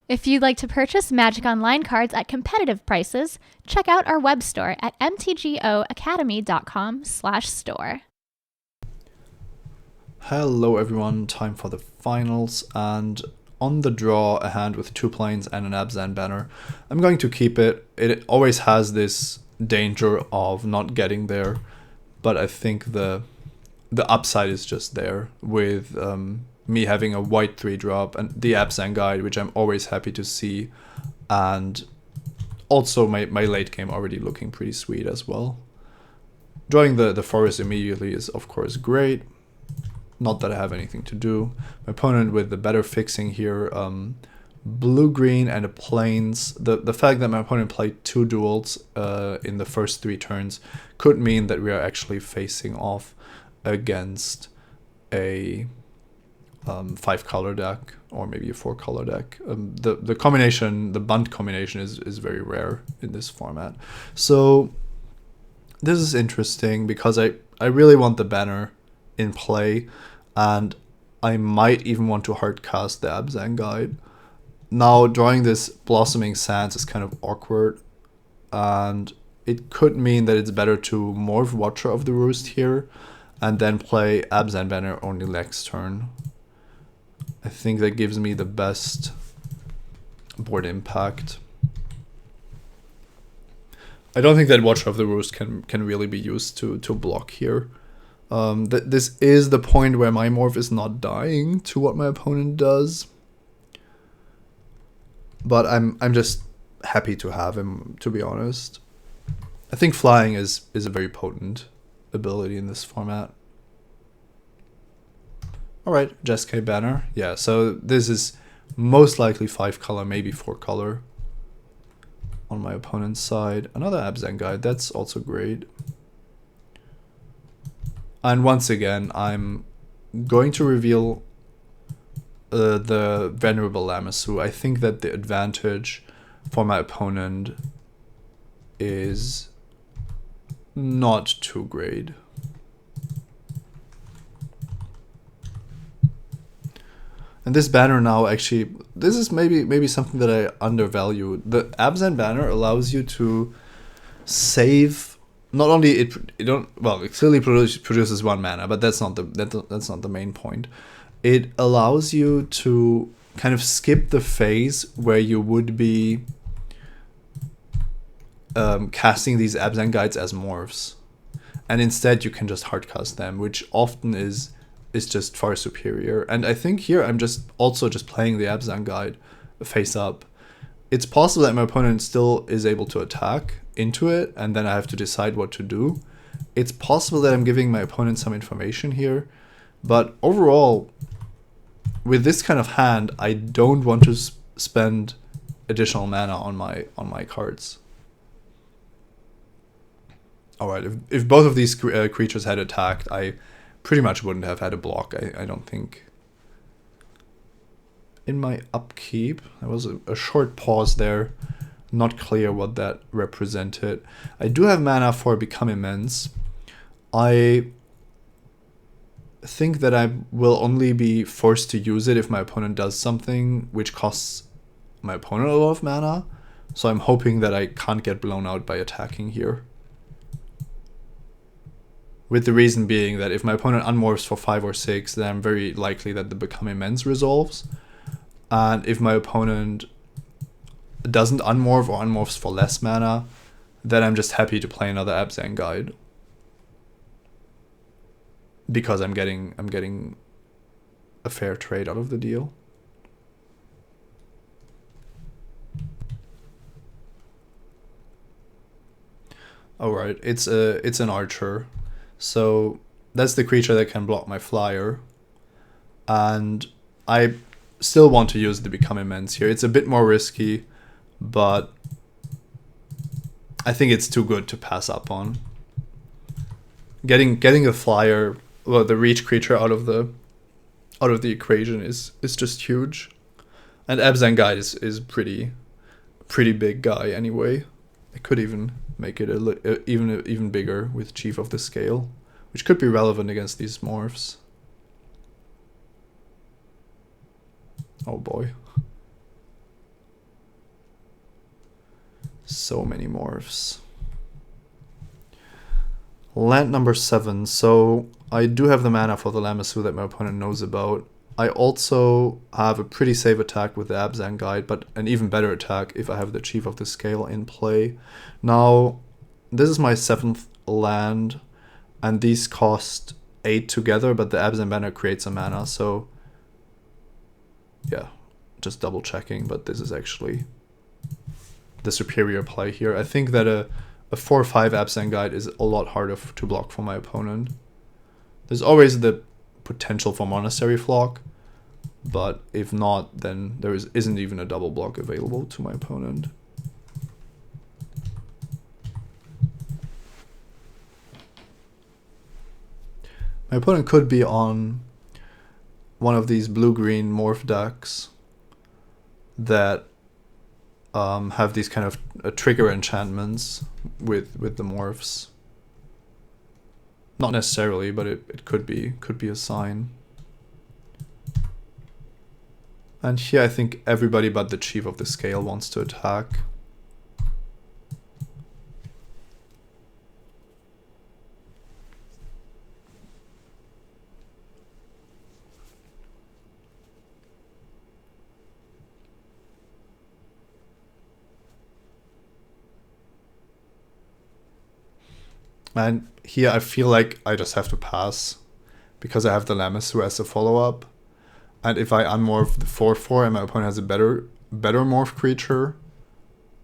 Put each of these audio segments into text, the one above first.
If you'd like to purchase Magic Online cards at competitive prices, check out our web store at mtgoacademy.com/store. Hello everyone, time for the finals, and on the draw a hand with 2 planes and an Abzan banner. I'm going to keep it. It always has this danger of not getting there, but I think the upside is just there with me having a white 3-drop and the Abzan guide, which I'm always happy to see, and also my late game already looking pretty sweet as well. Drawing the forest immediately is of course great. Not that I have anything to do. My opponent with the better fixing here, blue-green and a plains. The fact that my opponent played 2 duels in the first 3 turns could mean that we are actually facing off against a 5-color deck or maybe a 4-color deck. The combination, the bunt combination is very rare in this format. So this is interesting because I really want the banner in play, and I might even want to hardcast the Abzan guide. Now drawing this Blossoming Sands is kind of awkward, and it could mean that it's better to morph Watcher of the Roost here and then play Abzan banner only next turn. I think that gives me the best board impact. I don't think that Watcher of the Roost can really be used to block here. This is the point where my morph is not dying to what my opponent does, but I'm just happy to have him, to be honest. I think flying is a very potent ability in this format. Alright, Jeskai banner. Yeah, so this is most likely 5-color, maybe 4-color on my opponent's side. Another Abzan guide, that's also great. And once again, I'm going to reveal the Venerable Lamassu. I think that the advantage for my opponent is not too great. And this banner now, actually, this is maybe something that I undervalue. The Abzan banner allows you to save. Not only it clearly produces 1 mana, but that's not the main point. It allows you to kind of skip the phase where you would be casting these Abzan guides as morphs, and instead you can just hardcast them, which often is just far superior. And I think here I'm just playing the Abzan guide face up. It's possible that my opponent still is able to attack into it, and then I have to decide what to do. It's possible that I'm giving my opponent some information here, but overall, with this kind of hand, I don't want to spend additional mana on my cards. Alright, if both of these creatures had attacked, I pretty much wouldn't have had a block, I don't think. In my upkeep, there was a short pause there. Not clear what that represented. I do have mana for Become Immense. I think that I will only be forced to use it if my opponent does something which costs my opponent a lot of mana. So I'm hoping that I can't get blown out by attacking here. With the reason being that if my opponent unmorphs for 5 or 6, then I'm very likely that the Become Immense resolves. And if my opponent doesn't unmorph or unmorphs for less mana, then I'm just happy to play another Abzan guide, because I'm getting a fair trade out of the deal. Alright, it's an archer, so that's the creature that can block my flyer, and I still want to use the Become Immense here. It's a bit more risky, but I think it's too good to pass up on. Getting a flyer, well, the reach creature out of the equation is just huge, and Abzan guide is pretty big guy anyway. I could even make it even bigger with Chief of the Scale, which could be relevant against these morphs. Oh boy. So many morphs. Land number 7. So I do have the mana for the Lamassu that my opponent knows about. I also have a pretty safe attack with the Abzan Guide, but an even better attack if I have the Chief of the Scale in play. Now, this is my 7th land, and these cost 8 together, but the Abzan Banner creates a mana, so yeah, just double checking, but this is actually the superior play here. I think that a 4/5 Abzan Guide is a lot harder to block for my opponent. There's always the potential for Monastery Flock, but if not, then there isn't even a double block available to my opponent. My opponent could be on one of these blue-green morph decks that have these kind of trigger enchantments with the morphs. Not necessarily, but it could be a sign. And here I think everybody but the Chief of the Scale wants to attack. And here I feel like I just have to pass because I have the Lamassu as a follow-up. And if I unmorph the 4/4 and my opponent has a better morph creature,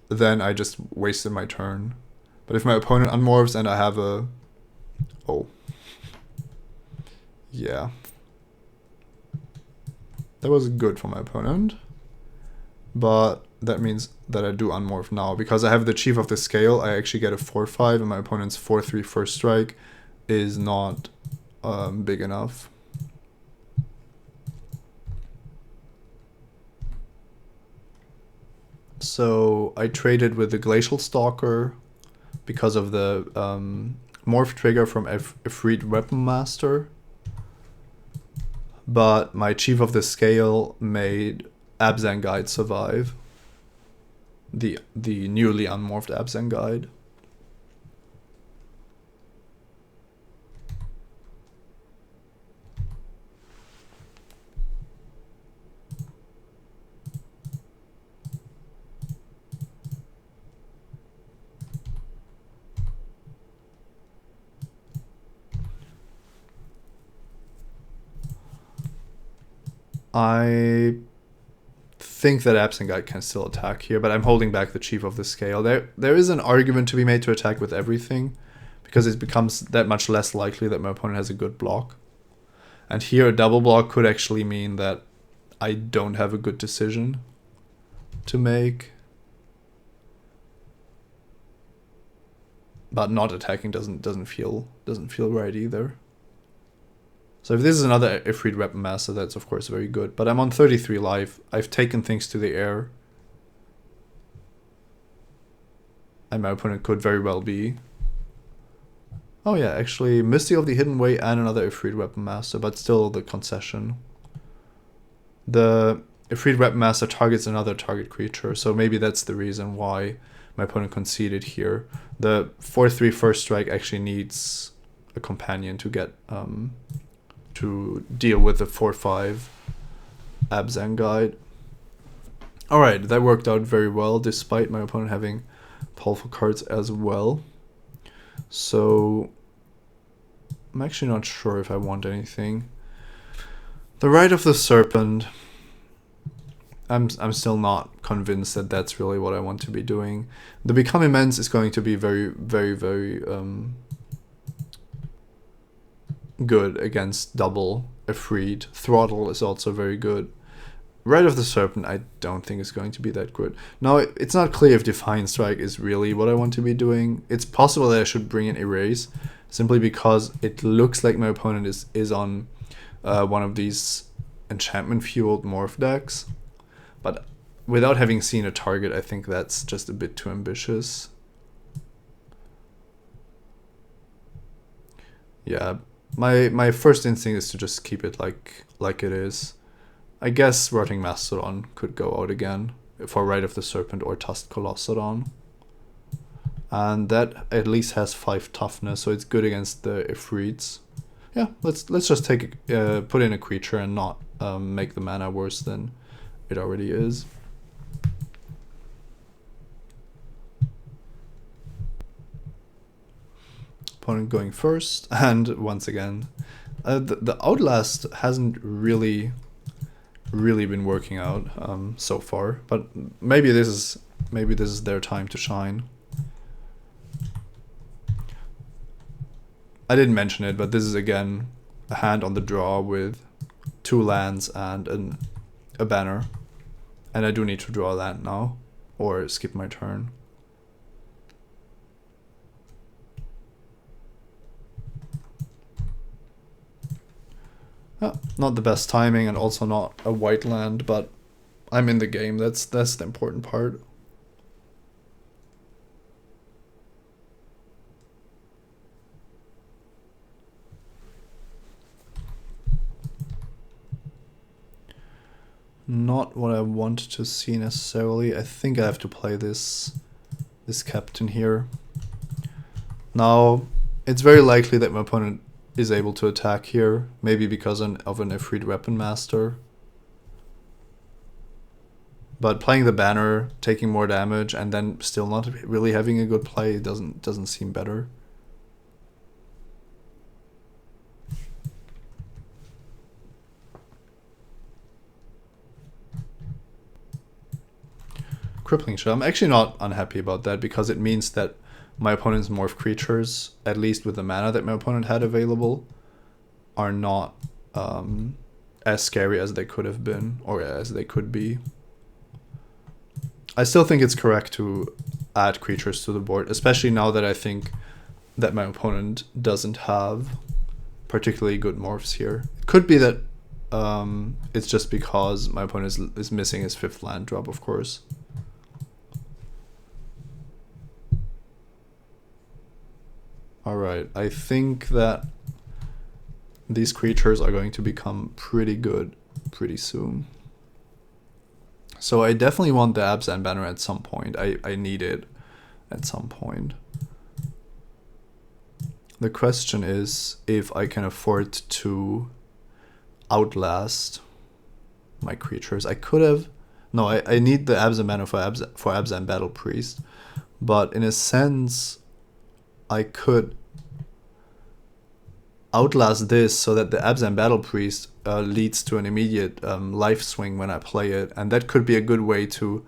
then I just wasted my turn. But if my opponent unmorphs and I have a... Oh. Yeah. That was good for my opponent. But that means that I do unmorph now. Because I have the Chief of the Scale, I actually get a 4/5, and my opponent's 4/3 first strike is not big enough. So I traded with the Glacial Stalker because of the morph trigger from Ifrit Weapon Master. But my Chief of the Scale made Abzan Guide survive. The newly unmorphed Abzan Guide. I think that Absent Guide can still attack here, but I'm holding back the Chief of the Scale. There is an argument to be made to attack with everything, because it becomes that much less likely that my opponent has a good block. And here a double block could actually mean that I don't have a good decision to make. But not attacking doesn't feel right either. So if this is another Ifrit Weapon Master, that's of course very good. But I'm on 33 life. I've taken things to the air. And my opponent could very well be... Oh yeah, actually Mystic of the Hidden Way and another Ifrit Weapon Master, but still the concession. The Ifrit Weapon Master targets another target creature, so maybe that's the reason why my opponent conceded here. The 4/3 first strike actually needs a companion to get... to deal with the 4/5 Abzan Guide. Alright, that worked out very well, despite my opponent having powerful cards as well. So, I'm actually not sure if I want anything. The Rite of the Serpent, I'm still not convinced that that's really what I want to be doing. The Become Immense is going to be very, very, very... good against double Ifrit. Throttle is also very good. Rite of the Serpent I don't think is going to be that good. Now, it's not clear if Defiant Strike is really what I want to be doing. It's possible that I should bring in Erase, simply because it looks like my opponent is on one of these enchantment-fueled morph decks. But without having seen a target, I think that's just a bit too ambitious. Yeah. My first instinct is to just keep it like it is. I guess Rotting Mastodon could go out again for Rite of the Serpent or Tusked Colossodon. and that at least has 5 toughness, so it's good against the Ifrits. Yeah, let's just take put in a creature and not make the mana worse than it already is. Opponent going first, and once again, the Outlast hasn't really been working out so far, but maybe this is their time to shine. I didn't mention it, but this is again a hand on the draw with 2 lands and a banner, and I do need to draw a land now or skip my turn. Not the best timing, and also not a white land, but I'm in the game. That's the important part. Not what I want to see necessarily. I think I have to play this captain here. Now, it's very likely that my opponent is able to attack here, maybe because of an Ifrit Weapon Master. But playing the banner, taking more damage, and then still not really having a good play doesn't seem better. Crippling Shell. I'm actually not unhappy about that, because it means that my opponent's morph creatures, at least with the mana that my opponent had available, are not as scary as they could have been, or as they could be. I still think it's correct to add creatures to the board, especially now that I think that my opponent doesn't have particularly good morphs here. It could be that it's just because my opponent is missing his 5th land drop, of course. Alright, I think that these creatures are going to become pretty good pretty soon. So I definitely want the Abzan banner at some point. I need it at some point. The question is if I can afford to outlast my creatures. I could have... No, I need the Abzan banner for Abzan Battle Priest. But in a sense, I could outlast this so that the Abzan Battle Priest leads to an immediate life swing when I play it, and that could be a good way to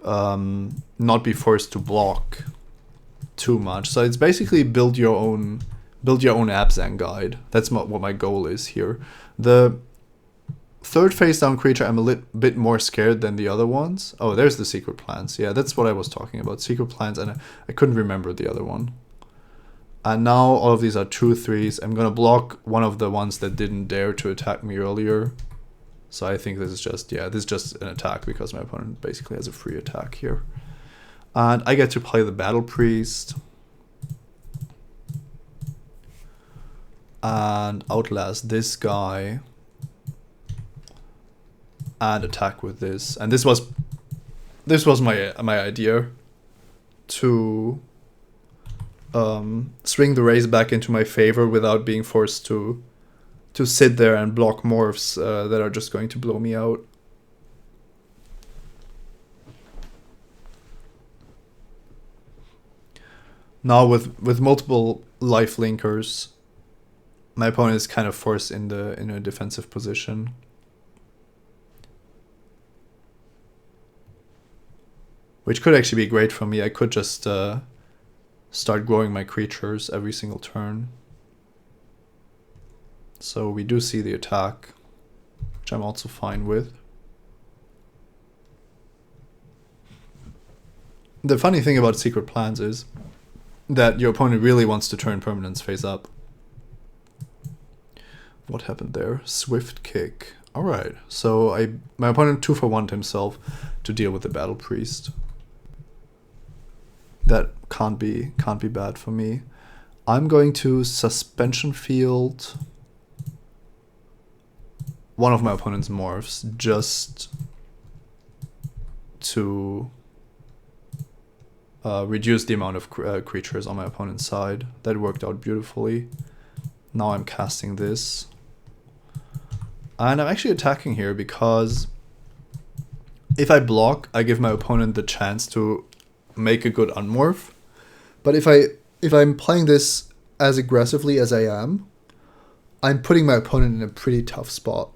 not be forced to block too much. So it's basically build your own Abzan guide. That's what my goal is here. The 3rd face down creature, I'm a bit more scared than the other ones. Oh, there's the Secret Plans. Yeah, that's what I was talking about. Secret Plans, and I couldn't remember the other one. And now all of these are 2/3s. I'm gonna block one of the ones that didn't dare to attack me earlier. So I think this is just an attack because my opponent basically has a free attack here. And I get to play the Battle Priest and outlast this guy and attack with this. And this was my idea, to swing the raise back into my favor without being forced to sit there and block morphs that are just going to blow me out. Now with multiple life linkers, my opponent is kind of forced in a defensive position. Which could actually be great for me. I could just start growing my creatures every single turn. So we do see the attack, which I'm also fine with. The funny thing about Secret Plans is that your opponent really wants to turn permanents face up. What happened there? Swift kick. Alright, so my opponent 2-for-1'd himself to deal with the Battle Priest. That can't be bad for me. I'm going to Suspension Field one of my opponent's morphs just to reduce the amount of creatures on my opponent's side. That worked out beautifully. Now I'm casting this. And I'm actually attacking here because if I block, I give my opponent the chance to make a good unmorph. But if I'm playing this as aggressively as I am, I'm putting my opponent in a pretty tough spot.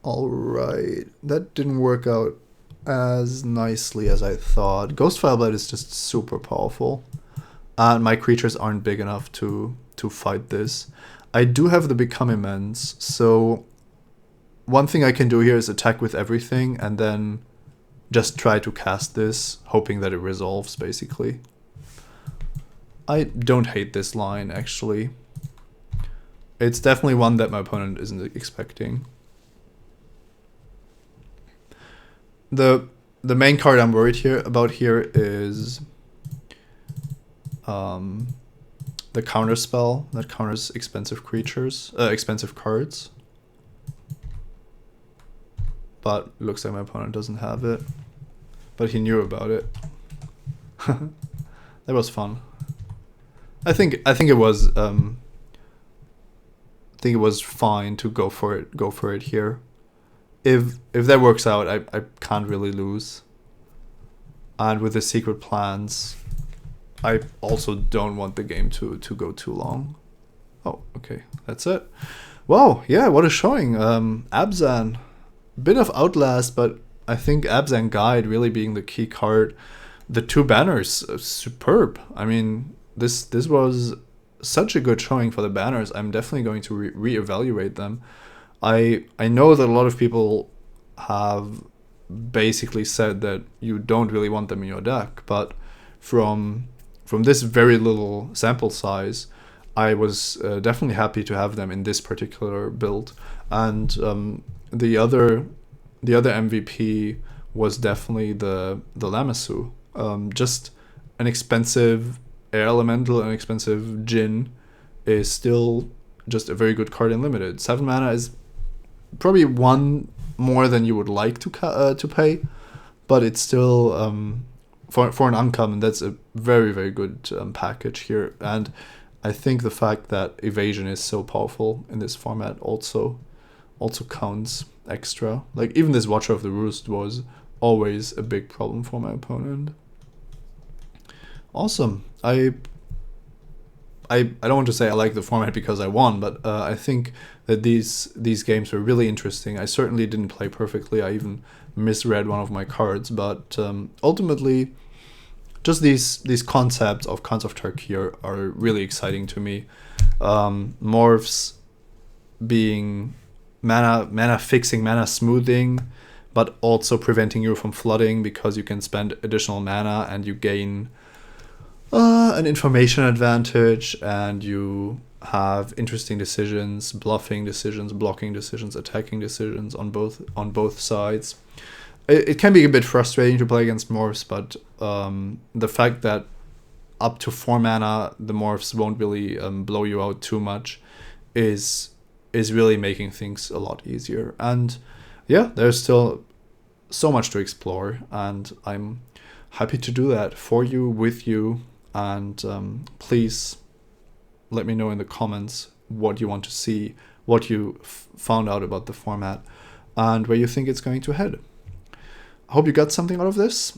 Alright, that didn't work out as nicely as I thought. Ghost Fireblade is just super powerful. And my creatures aren't big enough to fight this. I do have the Become Immense, so one thing I can do here is attack with everything and then just try to cast this, hoping that it resolves, basically. I don't hate this line, actually. It's definitely one that my opponent isn't expecting. The main card I'm worried about here is the counter spell that counters expensive creatures, expensive cards. But looks like my opponent doesn't have it. But he knew about it. That was fun. I think it was fine to go for it here. If that works out, I can't really lose. And with the secret plans, I also don't want the game to go too long. Oh, okay, that's it. Wow, yeah, what a showing. Abzan, bit of Outlast, but I think Abzan Guide really being the key card. The two banners, superb. I mean, this was such a good showing for the banners. I'm definitely going to reevaluate them. I know that a lot of people have basically said that you don't really want them in your deck, but from this very little sample size, I was definitely happy to have them in this particular build. And the other MVP was definitely the Lamassu. Just an expensive air elemental, an expensive Djinn is still just a very good card in limited. 7 mana is probably one more than you would like to pay, but it's still for an uncommon, that's a very, very good package here. And I think the fact that evasion is so powerful in this format also counts extra. Like, even this Watcher of the Roost was always a big problem for my opponent. Awesome. I don't want to say I like the format because I won, but I think that these games were really interesting. I certainly didn't play perfectly. I even misread one of my cards, but ultimately, just these concepts of Khans of Tarkir are really exciting to me. Morphs being mana fixing, mana smoothing, but also preventing you from flooding because you can spend additional mana and you gain an information advantage, and you have interesting decisions, bluffing decisions, blocking decisions, attacking decisions on both sides. It can be a bit frustrating to play against morphs, but the fact that up to 4 mana the morphs won't really blow you out too much is really making things a lot easier. And yeah, there's still so much to explore, and I'm happy to do that for you, with you. And please let me know in the comments what you want to see, what you found out about the format, and where you think it's going to head. I hope you got something out of this.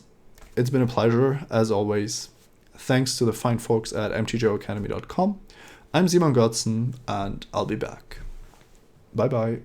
It's been a pleasure, as always. Thanks to the fine folks at mtgoacademy.com. I'm Simon Görtzen, and I'll be back. Bye-bye.